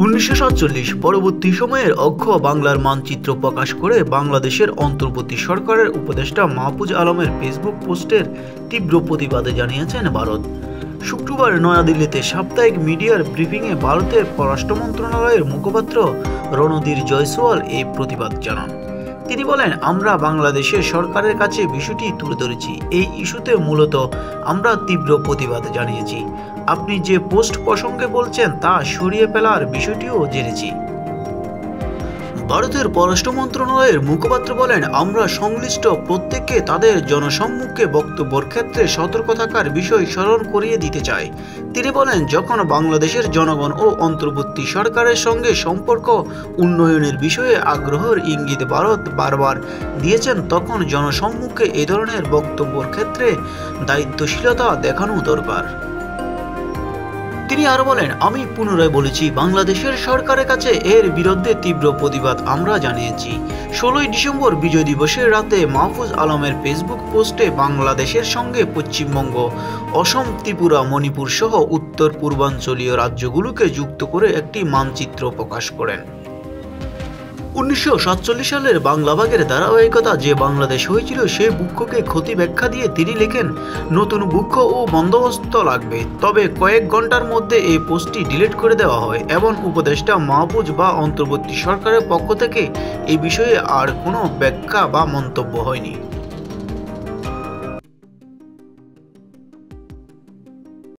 1947 পরবর্তী সময়ের অক্ষ বাংলার মানচিত্র প্রকাশ করে বাংলাদেশের অন্তর্বর্তী সরকারের উপদেষ্টা মাহফুজ আলমের ফেসবুক পোস্টের তীব্র প্রতিবাদে জানিয়েছেন ভারত। শুক্রবার নয়াদিল্লিতে সাপ্তাহিক মিডিয়ার ব্রিফিংয়ে ভারতের পররাষ্ট্র মন্ত্রণালয়ের মুখপাত্র রণধীর জয়সওয়াল এই প্রতিবাদ জানান। তিনি বলেন, আমরা বাংলাদেশের সরকারের কাছে বিষয়টি তুলে ধরেছি। এই ইস্যুতে মূলত আমরা তীব্র প্রতিবাদ জানিয়েছি। আপনি যে পোস্ট প্রসঙ্গে বলছেন তা সরিয়ে ফেলার বিষয়টিও জেনেছি। ভারতের পররাষ্ট্র মন্ত্রণালয়ের মুখপাত্র বলেন, আমরা সংশ্লিষ্ট প্রত্যেককে তাদের জনসম্মুখে বক্তব্যের ক্ষেত্রে সতর্ক থাকার বিষয় স্মরণ করিয়ে দিতে চাই। তিনি বলেন, যখন বাংলাদেশের জনগণ ও অন্তর্বর্তী সরকারের সঙ্গে সম্পর্ক উন্নয়নের বিষয়ে আগ্রহের ইঙ্গিত ভারত বারবার দিয়েছেন, তখন জনসম্মুখে এ ধরনের বক্তব্যের ক্ষেত্রে দায়িত্বশীলতা দেখানো দরকার। তিনি আরো বলেন, আমি পুনরায় বলেছি, বাংলাদেশের সরকারের কাছে এর বিরুদ্ধে তীব্র প্রতিবাদ আমরা জানিয়েছি। 16 ডিসেম্বর বিজয় দিবসের রাতে মাহফুজ আলমের ফেসবুক পোস্টে বাংলাদেশের সঙ্গে পশ্চিমবঙ্গ, অসম, ত্রিপুরা, মণিপুর সহ উত্তর পূর্বাঞ্চলীয় রাজ্যগুলোকে যুক্ত করে একটি মানচিত্র প্রকাশ করেন। 1947 সালের বাংলা ভাগের ধারাবাহিকতা যে বাংলাদেশ হয়েছিল সেই বুক্ষকে ক্ষতি ব্যাখ্যা দিয়ে তিনি লেখেন, নতুন বুক্ষ ও বন্দোবস্ত লাগবে। তবে কয়েক ঘন্টার মধ্যে এই পোস্টটি ডিলিট করে দেওয়া হয় এবং উপদেষ্টা মাহফুজ বা অন্তর্বর্তী সরকারের পক্ষ থেকে এই বিষয়ে আর কোনো ব্যাখ্যা বা মন্তব্য হয়নি।